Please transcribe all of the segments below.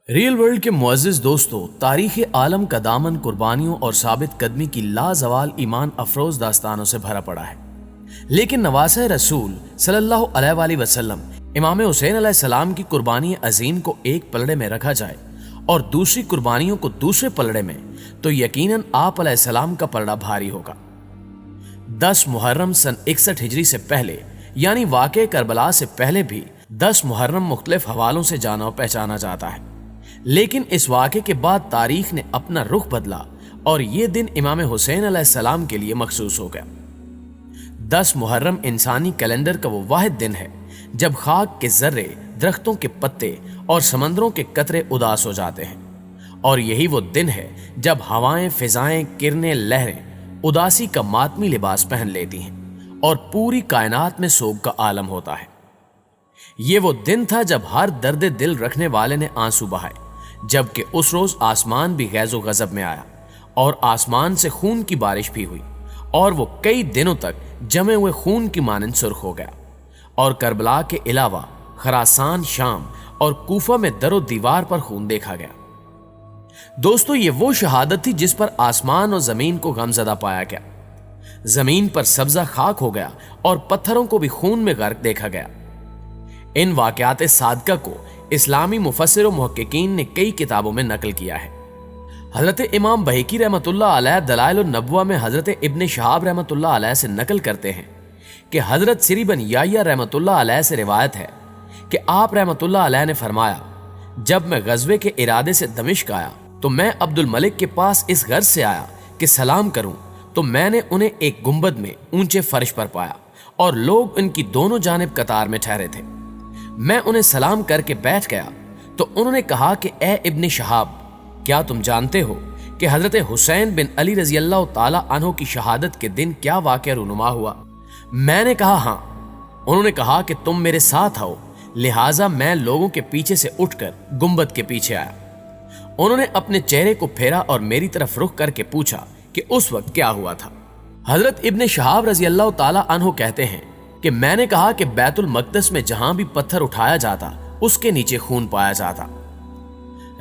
Rail world کے معزز دوستوں، تاریخ عالم کا دامن قربانیوں اور ثابت قدمی کی لازوال ایمان افروز داستانوں سے بھرا پڑا ہے، لیکن نواسہ رسول صلی اللہ علیہ وآلہ وسلم امام حسین علیہ السلام کی قربانی عظیم کو ایک پلڑے میں رکھا جائے اور دوسری قربانیوں کو دوسرے پلڑے میں، تو یقیناً آپ علیہ السلام کا پلڑا بھاری ہوگا۔ 10 محرم سن 61 ہجری سے پہلے، یعنی واقع کربلا سے پہلے بھی 10 محرم مختلف حوالوں سے جانا و پہچانا جاتا ہے، لیکن اس واقعے کے بعد تاریخ نے اپنا رخ بدلا اور یہ دن امام حسین علیہ السلام کے لیے مخصوص ہو گیا۔ 10 محرم انسانی کیلنڈر کا وہ واحد دن ہے جب خاک کے ذرے، درختوں کے پتے اور سمندروں کے قطرے اداس ہو جاتے ہیں، اور یہی وہ دن ہے جب ہوائیں، فضائیں، کرنیں، لہریں اداسی کا ماتمی لباس پہن لیتی ہیں اور پوری کائنات میں سوگ کا عالم ہوتا ہے۔ یہ وہ دن تھا جب ہر درد دل رکھنے والے نے آنسو بہائے، جبکہ اس روز آسمان بھی غیظ و غضب میں آیا اور آسمان سے خون کی بارش بھی ہوئی، اور وہ کئی دنوں تک جمے ہوئے خون کی مانند سرخ ہو گیا، اور کربلا کے علاوہ خراسان، شام اور کوفہ میں در و دیوار پر خون دیکھا گیا۔ دوستو، یہ وہ شہادت تھی جس پر آسمان اور زمین کو غمزدہ پایا گیا، زمین پر سبزہ خاک ہو گیا اور پتھروں کو بھی خون میں غرق دیکھا گیا۔ ان واقعات صادقہ کو اسلامی مفسر و محققین نے کئی کتابوں میں نقل کیا ہے۔ حضرت امام بہقی رحمۃ اللہ علیہ دلائل النبوہ میں حضرت ابن شہاب رحمۃ اللہ علیہ سے نقل کرتے ہیں کہ حضرت سری بن یحییٰ رحمۃ اللہ علیہ سے روایت ہے کہ آپ رحمۃ اللہ علیہ نے فرمایا، جب میں غزوے کے ارادے سے دمشق آیا تو میں عبد الملک کے پاس اس غرض سے آیا کہ سلام کروں، تو میں نے انہیں ایک گنبد میں اونچے فرش پر پایا اور لوگ ان کی دونوں جانب قطار میں ٹھہرے تھے۔ میں انہیں سلام کر کے بیٹھ گیا تو انہوں نے کہا کہ اے ابن شہاب، کیا تم جانتے ہو کہ حضرت حسین بن علی رضی اللہ تعالی عنہ کی شہادت کے دن کیا واقعہ رونما ہوا؟ میں نے کہا ہاں۔ انہوں نے کہا کہ تم میرے ساتھ آؤ، لہٰذا میں لوگوں کے پیچھے سے اٹھ کر گنبد کے پیچھے آیا۔ انہوں نے اپنے چہرے کو پھیرا اور میری طرف رخ کر کے پوچھا کہ اس وقت کیا ہوا تھا۔ حضرت ابن شہاب رضی اللہ تعالی عنہ کہتے ہیں کہ میں نے کہا کہ بیت المقدس میں جہاں بھی پتھر اٹھایا جاتا اس کے نیچے خون پایا جاتا۔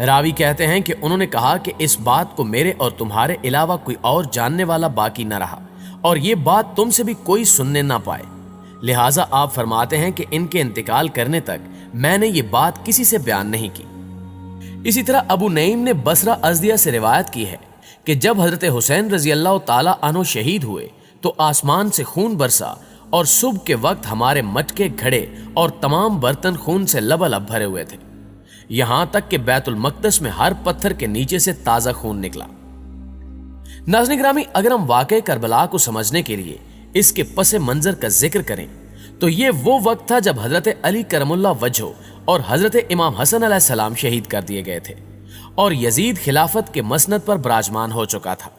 راوی کہتے ہیں کہ انہوں نے کہا کہ اس بات کو میرے اور تمہارے علاوہ کوئی اور جاننے والا باقی نہ رہا، اور یہ بات تم سے بھی کوئی سننے نہ پائے، لہٰذا آپ فرماتے ہیں کہ ان کے انتقال کرنے تک میں نے یہ بات کسی سے بیان نہیں کی۔ اسی طرح ابو نعیم نے بصرہ ازدیہ سے روایت کی ہے کہ جب حضرت حسین رضی اللہ تعالی عنہ شہید ہوئے تو آسمان سے خون برسا اور صبح کے وقت ہمارے مٹکے، گھڑے اور تمام برتن خون سے لبالب بھرے ہوئے تھے، یہاں تک کہ بیت المقدس میں ہر پتھر کے نیچے سے تازہ خون نکلا۔ ناظرین گرامی، اگر ہم واقع کربلا کو سمجھنے کے لیے اس کے پس منظر کا ذکر کریں تو یہ وہ وقت تھا جب حضرت علی کرم اللہ وجہہ اور حضرت امام حسن علیہ السلام شہید کر دیے گئے تھے، اور یزید خلافت کے مسند پر براجمان ہو چکا تھا،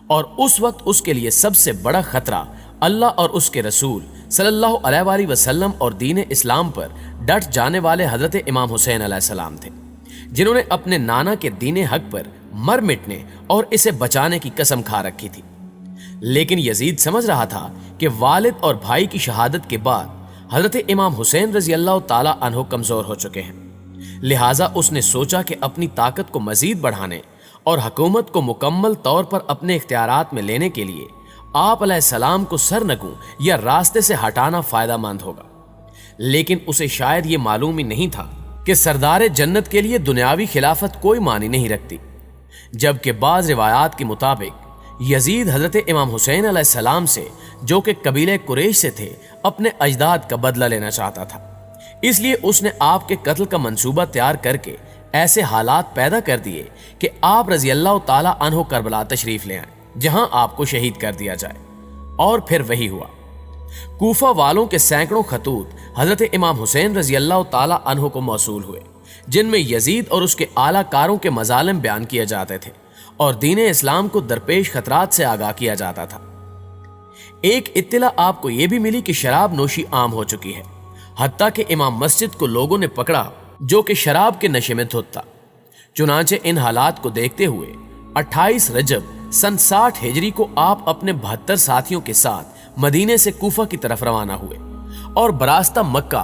اور اس وقت اس کے لیے سب سے بڑا خطرہ اللہ اور اس کے رسول صلی اللہ علیہ وآلہ وسلم اور دین اسلام پر ڈٹ جانے والے حضرت امام حسین علیہ السلام تھے، جنہوں نے اپنے نانا کے دین حق پر مر مٹنے اور اسے بچانے کی قسم کھا رکھی تھی۔ لیکن یزید سمجھ رہا تھا کہ والد اور بھائی کی شہادت کے بعد حضرت امام حسین رضی اللہ تعالی عنہ کمزور ہو چکے ہیں، لہٰذا اس نے سوچا کہ اپنی طاقت کو مزید بڑھانے اور حکومت کو مکمل طور پر اپنے اختیارات میں لینے کے لیے آپ علیہ السلام کو سرنگوں یا راستے سے ہٹانا فائدہ مند ہوگا۔ لیکن اسے شاید یہ معلوم ہی نہیں تھا کہ سردار جنت کے لیے دنیاوی خلافت کوئی معنی نہیں رکھتی، جبکہ بعض روایات کے مطابق یزید حضرت امام حسین علیہ السلام سے، جو کہ قبیلہ قریش سے تھے، اپنے اجداد کا بدلہ لینا چاہتا تھا، اس لیے اس نے آپ کے قتل کا منصوبہ تیار کر کے ایسے حالات پیدا کر دیے کہ آپ رضی اللہ تعالی عنہ کربلا تشریف لے آئیں، جہاں آپ کو شہید کر دیا جائے، اور پھر وہی ہوا۔ کوفہ والوں کے سینکڑوں خطوط حضرت امام حسین رضی اللہ تعالی عنہ کو موصول ہوئے، جن میں یزید اور اس کے اعلیٰ کاروں کے مظالم بیان کیے جاتے تھے اور دین اسلام کو درپیش خطرات سے آگاہ کیا جاتا تھا۔ ایک اطلاع آپ کو یہ بھی ملی کہ شراب نوشی عام ہو چکی ہے، حتیٰ کہ امام مسجد کو لوگوں نے پکڑا جو کہ شراب کے نشے میں دھت تھا۔ چنانچہ ان حالات کو دیکھتے ہوئے 28 رجب سن 60 ہجری کو آپ اپنے 72 ساتھیوں کے ساتھ مدینے سے کوفہ کی طرف روانہ ہوئے، اور براستہ مکہ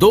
2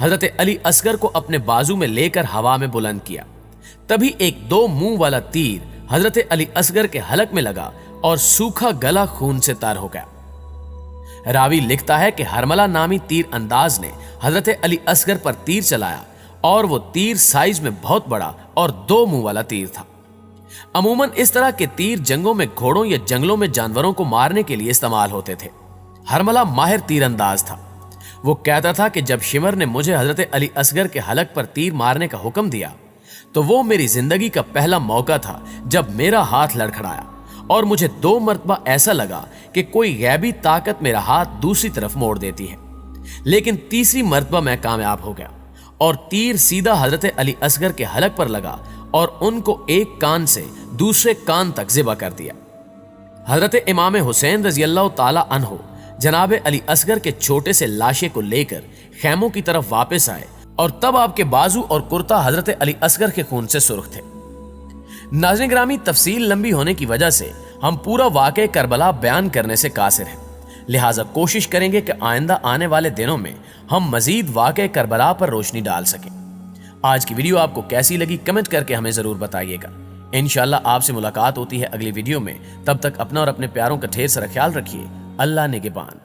حضرت علی اصغر کو اپنے بازو میں لے کر ہوا میں بلند کیا۔ تبھی ایک 2 منہ والا تیر حضرت علی اصغر کے حلق میں لگا اور سوکھا گلا خون سے تر ہو گیا۔ راوی لکھتا ہے کہ ہرملہ نامی تیر انداز نے حضرت علی اصغر پر تیر چلایا اور وہ تیر سائز میں بہت بڑا اور 2 منہ والا تیر تھا۔ عموماً اس طرح کے تیر جنگوں میں گھوڑوں یا جنگلوں میں جانوروں کو مارنے کے لیے استعمال ہوتے تھے۔ ہرملہ ماہر تیر انداز تھا۔ وہ کہتا تھا کہ جب شمر نے مجھے حضرت علی اصغر کے حلق پر تیر مارنے کا حکم دیا تو وہ میری زندگی کا پہلا موقع تھا جب میرا ہاتھ لڑکھڑایا اور مجھے 2 مرتبہ ایسا لگا کہ کوئی غیبی طاقت میرا ہاتھ دوسری طرف موڑ دیتی ہے، لیکن تیسری مرتبہ میں کامیاب ہو گیا اور تیر سیدھا حضرت علی اصغر کے حلق پر لگا اور ان کو ایک کان سے دوسرے کان تک ذبح کر دیا۔ حضرت امام حسین رضی اللہ تعالی عنہ جناب علی اصغر کے چھوٹے سے لاشے کو لے کر خیموں کی طرف واپس آئے اور تب آپ کے بازو اور کرتا حضرت علی اصغر کے خون سے سرخ تھے۔ ناظرین گرامی، تفصیل لمبی ہونے کی وجہ سے ہم پورا واقعہ کربلا بیان کرنے سے قاصر ہیں، لہٰذا کوشش کریں گے کہ آئندہ آنے والے دنوں میں ہم مزید واقعہ کربلا پر روشنی ڈال سکیں۔ آج کی ویڈیو آپ کو کیسی لگی کمنٹ کر کے ہمیں ضرور بتائیے گا۔ انشاءاللہ آپ سے ملاقات ہوتی ہے اگلی ویڈیو میں، تب تک اپنا اور اپنے پیاروں کا ڈھیر سارا خیال رکھیے۔ اللہ نگہبان۔